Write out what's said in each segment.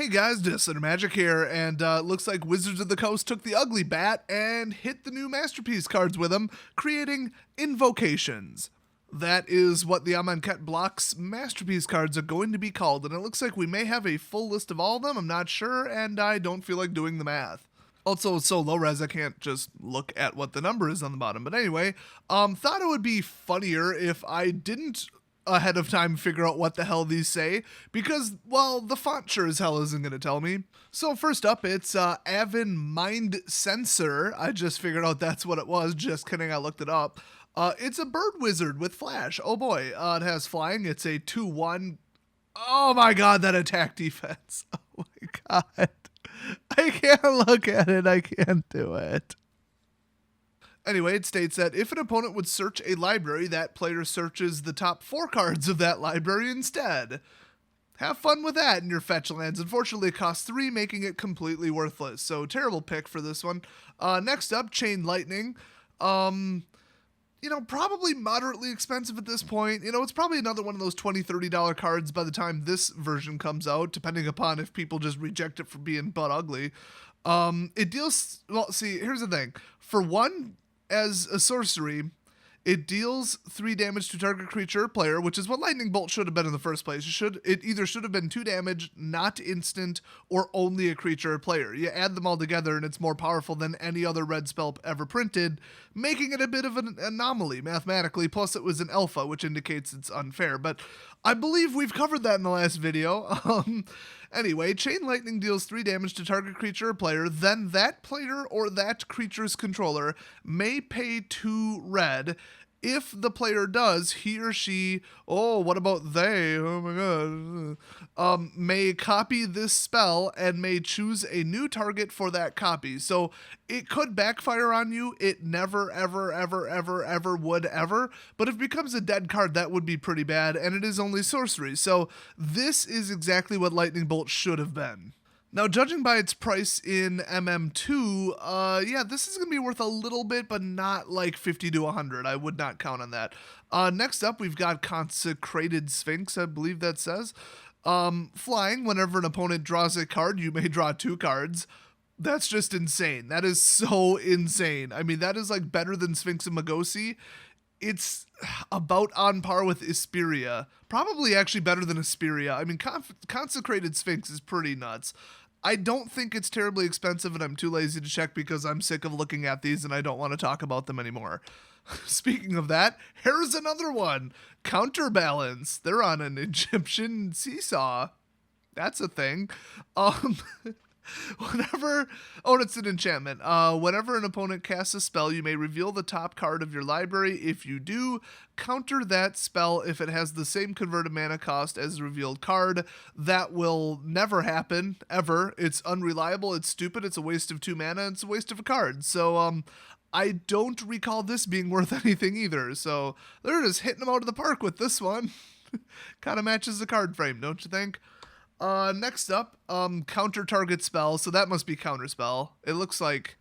Hey guys, Dissident Magic here, and it looks like Wizards of the Coast took the ugly bat and hit the new Masterpiece cards with them, creating Invocations. That is what the Amonkhet blocks Masterpiece cards are going to be called, and it looks like we may have a full list of all of them, I'm not sure, and I don't feel like doing the math. Also, it's so low res I can't just look at what the number is on the bottom. But anyway, thought it would be funnier if I didn't ahead of time figure out what the hell these say, because, well, the font sure as hell isn't going to tell me. So first up, it's Aven Mindcensor. I just figured out that's what it was. Just kidding, I looked it up. It's a bird wizard with flash. Oh boy, it has flying. It's a 2/1. Oh my god, that attack defense. Oh my god. I can't look at it. I can't do it. Anyway, it states that if an opponent would search a library, that player searches the top 4 cards of that library instead. Have fun with that in your fetch lands. Unfortunately, it costs 3, making it completely worthless. So, terrible pick for this one. Next up, Chain Lightning. Probably moderately expensive at this point. It's probably another one of those $20, $30 cards by the time this version comes out, depending upon if people just reject it for being butt ugly. It deals, well, see, here's the thing. For one, as a sorcery, it deals 3 damage to target creature or player, which is what Lightning Bolt should have been in the first place. It either should have been 2 damage, not instant, or only a creature or player. You add them all together and it's more powerful than any other red spell ever printed, making it a bit of an anomaly mathematically, plus it was an alpha, which indicates it's unfair. But I believe we've covered that in the last video. Anyway, Chain Lightning deals 3 damage to target creature or player, then that player or that creature's controller may pay 2 red. If the player does, he or she, oh, what about they? Oh my god. May copy this spell and may choose a new target for that copy. So it could backfire on you. It never, ever, ever, ever, ever would ever. But if it becomes a dead card, that would be pretty bad. And it is only sorcery. So this is exactly what Lightning Bolt should have been. Now, judging by its price in MM2, yeah, this is going to be worth a little bit, but not like 50 to 100. I would not count on that. Next up, we've got Consecrated Sphinx, I believe that says. Flying, whenever an opponent draws a card, you may draw 2 cards. That's just insane. That is so insane. I mean, that is like better than Sphinx and Magosi. It's about on par with Isperia. Probably actually better than Isperia. I mean, Consecrated Sphinx is pretty nuts. I don't think it's terribly expensive, and I'm too lazy to check because I'm sick of looking at these and I don't want to talk about them anymore. Speaking of that, here's another one. Counterbalance. They're on an Egyptian seesaw. That's a thing. It's an enchantment. Whenever an opponent casts a spell, you may reveal the top card of your library. If you do, counter that spell if it has the same converted mana cost as the revealed card. That will never happen, ever. It's unreliable, it's stupid, it's a waste of 2 mana, and it's a waste of a card. So, I don't recall this being worth anything either. So, they're just hitting them out of the park with this one. Kind of matches the card frame, don't you think? Next up, counter target spell. So that must be counter spell. It looks like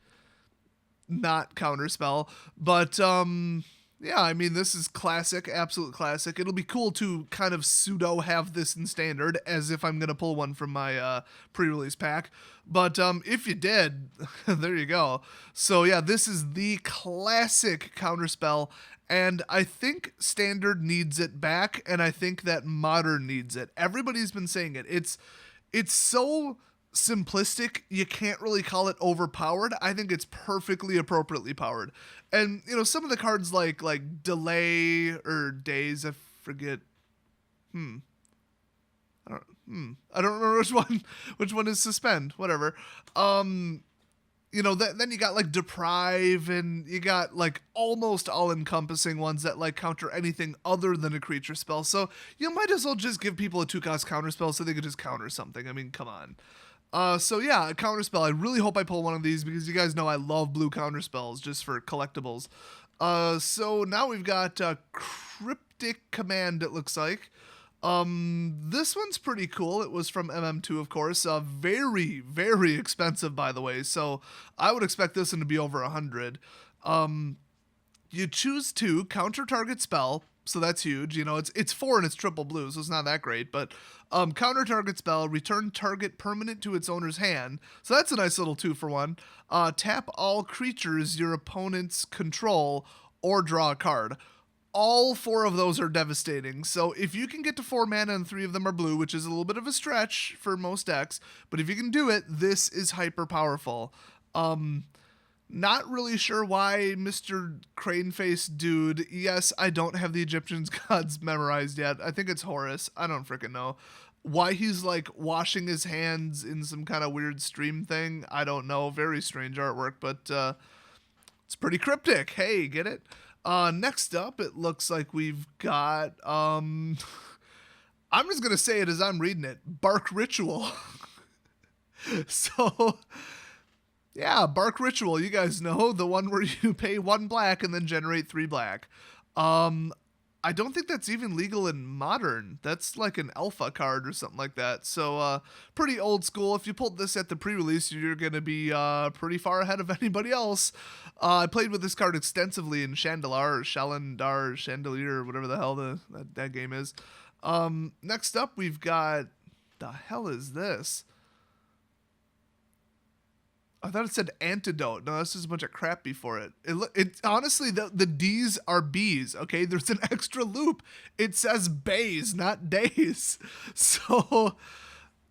not counter spell, but, yeah, I mean, this is classic, absolute classic. It'll be cool to kind of pseudo have this in standard as if I'm going to pull one from my, pre-release pack. But, if you did, there you go. So yeah, this is the classic counter spell. And I think Standard needs it back, and I think that Modern needs it. Everybody's been saying it. It's so simplistic, you can't really call it overpowered. I think it's perfectly appropriately powered. And, some of the cards like Delay or Daze, I forget. I don't remember which one is Suspend, whatever. Then you got like Deprive, and you got like almost all-encompassing ones that like counter anything other than a creature spell. So you might as well just give people a 2-cost counter spell so they could just counter something. I mean, come on. So yeah, a counter spell. I really hope I pull one of these because you guys know I love blue counter spells just for collectibles. So now we've got Cryptic Command, it looks like. This one's pretty cool. It was from MM2, of course. Very, very expensive, by the way. So I would expect this one to be over 100. You choose to counter target spell. so that's huge. You know, it's 4 and it's triple blue, so it's not that great. But counter target spell, return target permanent to its owner's hand. So that's a nice little 2-for-1. Tap all creatures your opponents control or draw a card. All 4 of those are devastating. So if you can get to 4 mana and 3 of them are blue, which is a little bit of a stretch for most decks, but if you can do it, this is hyper powerful. Not really sure why Mr. Craneface dude, yes, I don't have the Egyptian gods memorized yet. I think it's Horus. I don't freaking know. Why he's like washing his hands in some kind of weird stream thing, I don't know. Very strange artwork, but it's pretty cryptic. Hey, get it? Next up, it looks like we've got, I'm just going to say it as I'm reading it, Bark Ritual. So, yeah, Bark Ritual, you guys know, the one where you pay 1 black and then generate 3 black. I don't think that's even legal in Modern. That's like an alpha card or something like that. So, pretty old school. If you pulled this at the pre-release, you're going to be pretty far ahead of anybody else. I played with this card extensively in Chandelier, whatever the hell that game is. Next up, we've got... The hell is this? I thought it said Antidote. No, that's just a bunch of crap before it. It honestly, the D's are B's, okay? There's an extra loop. It says Bays, not Daze. So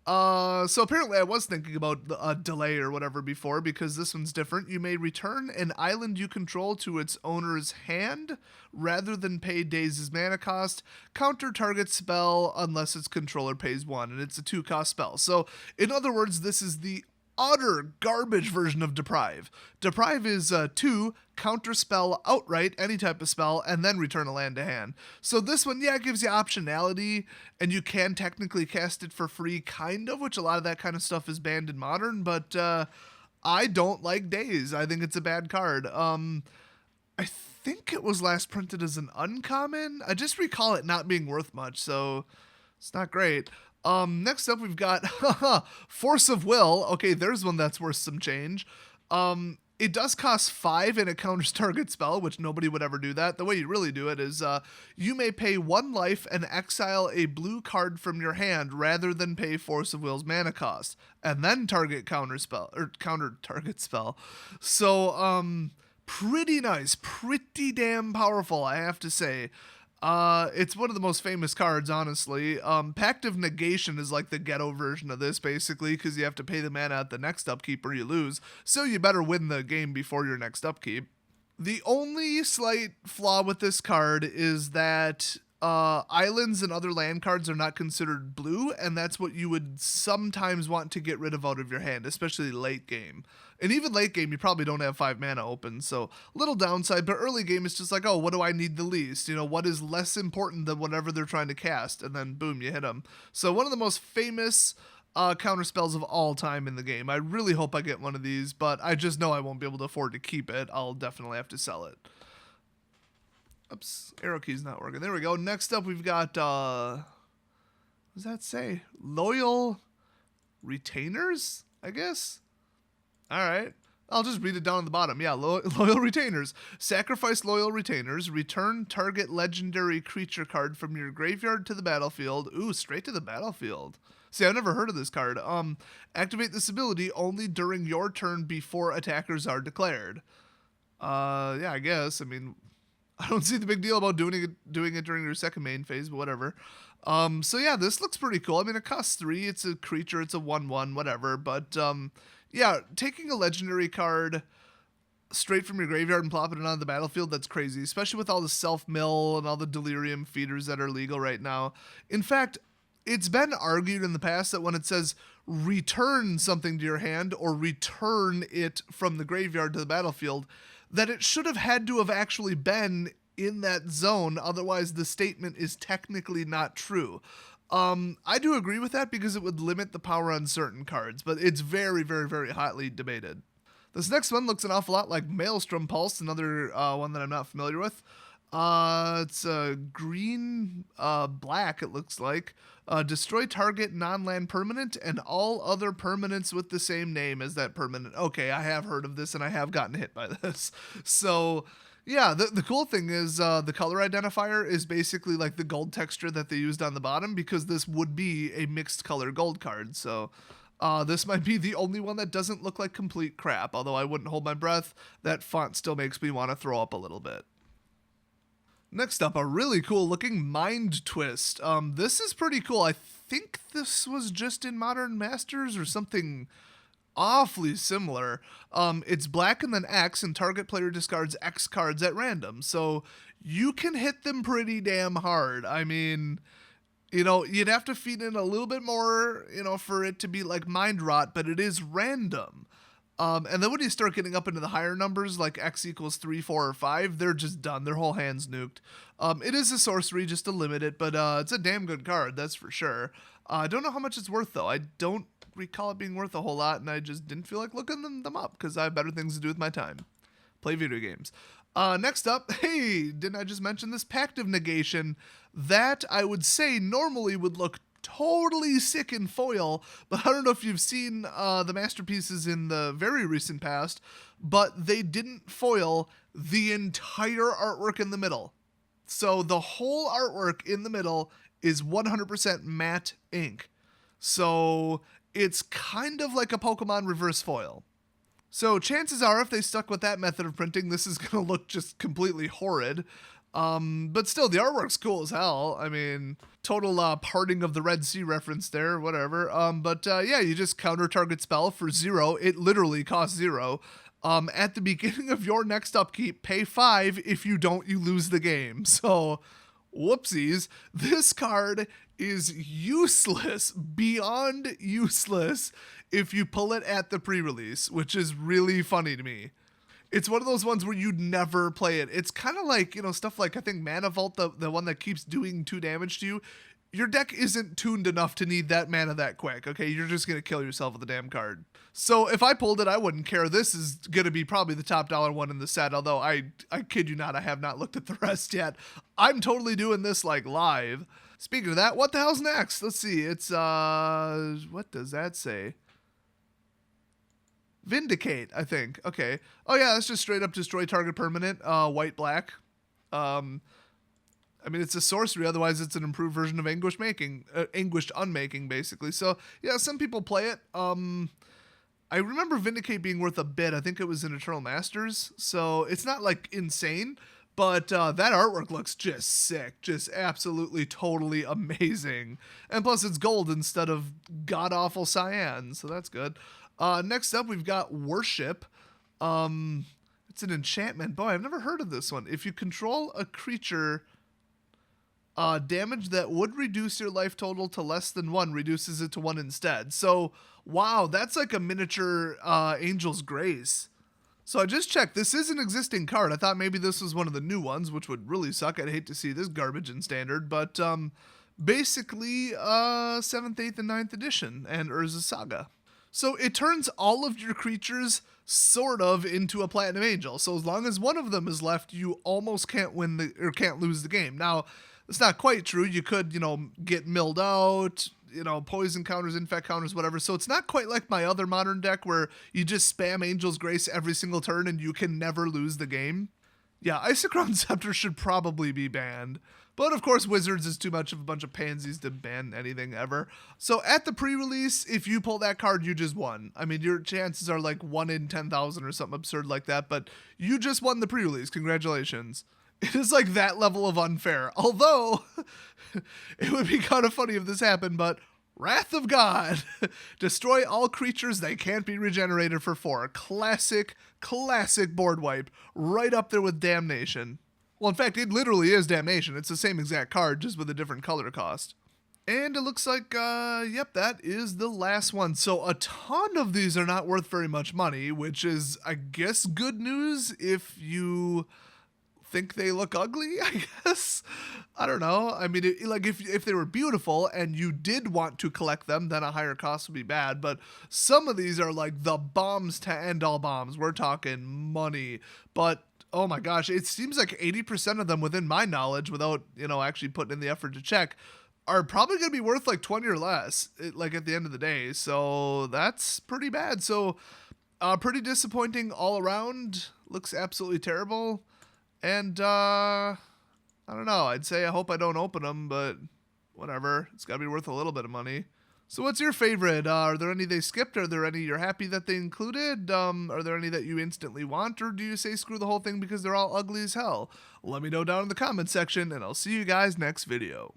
apparently I was thinking about a delay or whatever before, because this one's different. You may return an island you control to its owner's hand rather than pay Daze's mana cost. Counter target spell unless its controller pays 1, and it's a 2-cost spell. So in other words, this is the utter garbage version of Deprive. Deprive is 2, counter spell outright, any type of spell, and then return a land to hand. So this one, yeah, it gives you optionality, and you can technically cast it for free, kind of, which a lot of that kind of stuff is banned in Modern, but I don't like Daze. I think it's a bad card. I think it was last printed as an uncommon. I just recall it not being worth much, so it's not great. Next up, we've got Force of Will. Okay, there's one that's worth some change. It does cost 5 and it counters target spell, which nobody would ever do that. The way you really do it is you may pay 1 life and exile a blue card from your hand rather than pay Force of Will's mana cost, and then target counter target spell. So, pretty nice, pretty damn powerful, I have to say. It's one of the most famous cards, honestly. Pact of Negation is like the ghetto version of this, basically, because you have to pay the mana at the next upkeep or you lose, so you better win the game before your next upkeep. The only slight flaw with this card is that islands and other land cards are not considered blue, and that's what you would sometimes want to get rid of out of your hand, especially late game. And even late game, you probably don't have 5 mana open, so little downside, but early game is just like, oh, what do I need the least? You know, what is less important than whatever they're trying to cast? And then boom, you hit them. So one of the most famous counter spells of all time in the game. I really hope I get one of these, but I just know I won't be able to afford to keep it. I'll definitely have to sell it. Oops, arrow key's not working. There we go. Next up, we've got, what does that say? Loyal Retainers, I guess? All right. I'll just read it down on the bottom. Yeah, Loyal Retainers. Sacrifice Loyal Retainers. Return target legendary creature card from your graveyard to the battlefield. Ooh, straight to the battlefield. See, I've never heard of this card. Activate this ability only during your turn before attackers are declared. Yeah, I guess. I mean, I don't see the big deal about doing it during your second main phase, but whatever. So yeah, this looks pretty cool. I mean, it costs 3. It's a creature. It's a 1/1, whatever. But yeah, taking a legendary card straight from your graveyard and plopping it on the battlefield, that's crazy, especially with all the self-mill and all the delirium feeders that are legal right now. In fact, it's been argued in the past that when it says return something to your hand or return it from the graveyard to the battlefield, that it should have had to have actually been in that zone, otherwise the statement is technically not true. I do agree with that because it would limit the power on certain cards, but it's very, very, very hotly debated. This next one looks an awful lot like Maelstrom Pulse, another one that I'm not familiar with. It's green, black, it looks like. Destroy target non-land permanent and all other permanents with the same name as that permanent. Okay, I have heard of this and I have gotten hit by this. So, Yeah, the cool thing is the color identifier is basically like the gold texture that they used on the bottom, because this would be a mixed color gold card. So this might be the only one that doesn't look like complete crap, although I wouldn't hold my breath. That font still makes me want to throw up a little bit. Next up, a really cool looking Mind Twist. This is pretty cool. I think this was just in Modern Masters or something awfully similar. It's black and then X, and target player discards X cards at random. So you can hit them pretty damn hard. I mean, you'd have to feed in a little bit more, for it to be like Mind Rot, but it is random. And then when you start getting up into the higher numbers, like X equals 3, 4, or 5, they're just done. Their whole hand's nuked. It is a sorcery just to limit it, but it's a damn good card, that's for sure. I don't know how much it's worth, though. I don't recall it being worth a whole lot, and I just didn't feel like looking them up because I have better things to do with my time. Play video games. Next up, hey, didn't I just mention this? Pact of Negation. That, I would say, normally would look totally sick in foil, but I don't know if you've seen the masterpieces in the very recent past, but they didn't foil the entire artwork in the middle. So the whole artwork in the middle is 100% matte ink. So it's kind of like a Pokemon reverse foil. So chances are, if they stuck with that method of printing, this is going to look just completely horrid. But still, the artwork's cool as hell. I mean, total parting of the Red Sea reference there, whatever. Yeah, you just counter target spell for 0. It literally costs 0. At the beginning of your next upkeep, pay 5. If you don't, you lose the game. So, whoopsies. This card is useless, beyond useless, if you pull it at the pre-release, which is really funny to me. It's one of those ones where you'd never play it. It's kind of like, stuff like, I think, Mana Vault, the one that keeps doing 2 damage to you. Your deck isn't tuned enough to need that mana that quick, okay? You're just going to kill yourself with the damn card. So if I pulled it, I wouldn't care. This is going to be probably the top dollar one in the set, although I kid you not, I have not looked at the rest yet. I'm totally doing this, like, live. Speaking of that, what the hell's next? Let's see. It's, what does that say? Vindicate, I think. Okay. Oh yeah, that's just straight up destroy target permanent, white, black. I mean, it's a sorcery, otherwise it's an improved version of Anguished Unmaking, basically. So yeah, some people play it. I remember Vindicate being worth a bit. I think it was in Eternal Masters. So it's not like insane, but that artwork looks just sick. Just absolutely, totally amazing. And plus it's gold instead of god-awful cyan, so that's good. Next up, we've got Worship. It's an enchantment. Boy, I've never heard of this one. If you control a creature, damage that would reduce your life total to less than 1 reduces it to 1 instead. So, wow, that's like a miniature Angel's Grace. So I just checked. This is an existing card. I thought maybe this was one of the new ones, which would really suck. I'd hate to see this garbage in Standard. But basically, 7th, 8th, and 9th edition and Urza's Saga. So it turns all of your creatures sort of into a Platinum Angel. So as long as one of them is left, you almost can't can't lose the game. Now, it's not quite true. You could, get milled out, poison counters, infect counters, whatever. So it's not quite like my other modern deck where you just spam Angel's Grace every single turn and you can never lose the game. Yeah, Isochron Scepter should probably be banned. But of course, Wizards is too much of a bunch of pansies to ban anything ever. So at the pre-release, if you pull that card, you just won. I mean, your chances are like 1 in 10,000 or something absurd like that, but you just won the pre-release. Congratulations. It is like that level of unfair. Although, it would be kind of funny if this happened, but Wrath of God. Destroy all creatures that can't be regenerated for 4. Classic board wipe. Right up there with Damnation. Well, in fact, it literally is Damnation. It's the same exact card, just with a different color cost. And it looks like, yep, that is the last one. So a ton of these are not worth very much money, which is, I guess, good news if you think they look ugly, I guess. I don't know. I mean, if they were beautiful and you did want to collect them, then a higher cost would be bad. But some of these are like the bombs to end all bombs. We're talking money. But oh my gosh, it seems like 80% of them, within my knowledge, without, actually putting in the effort to check, are probably going to be worth like 20 or less, like at the end of the day. So that's pretty bad. So pretty disappointing all around. Looks absolutely terrible. And, I don't know. I'd say I hope I don't open them, but whatever. It's got to be worth a little bit of money. So what's your favorite? Are there any they skipped? Are there any you're happy that they included? Are there any that you instantly want? Or do you say screw the whole thing because they're all ugly as hell? Let me know down in the comment section, and I'll see you guys next video.